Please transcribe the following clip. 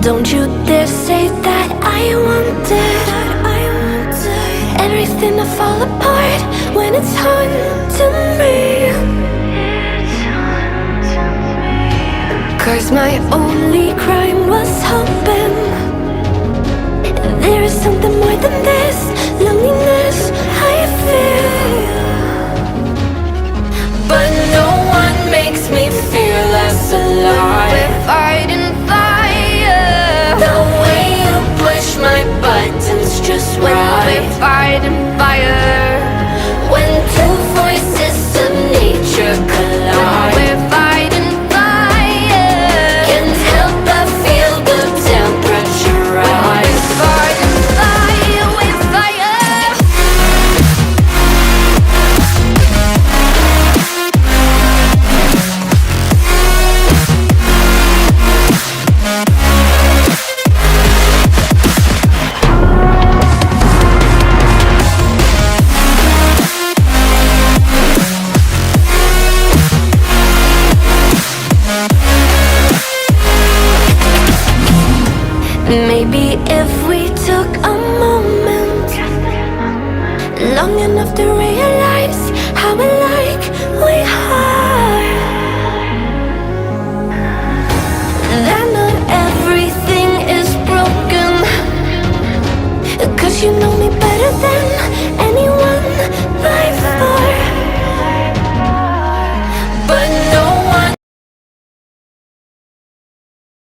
Don't you dare say that I wanted everything to fall apart when it's haunting me. 'Cause my only crime was hoping there is something more than this loneliness I feel. But no one makes me feel less alive. We're fighting fire. The way you push my buttons just right. We're fighting fire. When two voices of nature collide. We're fighting fire. Can't help but feel the temperature rise. We're fighting fire. We're fire. Maybe if we took a moment long enough to realize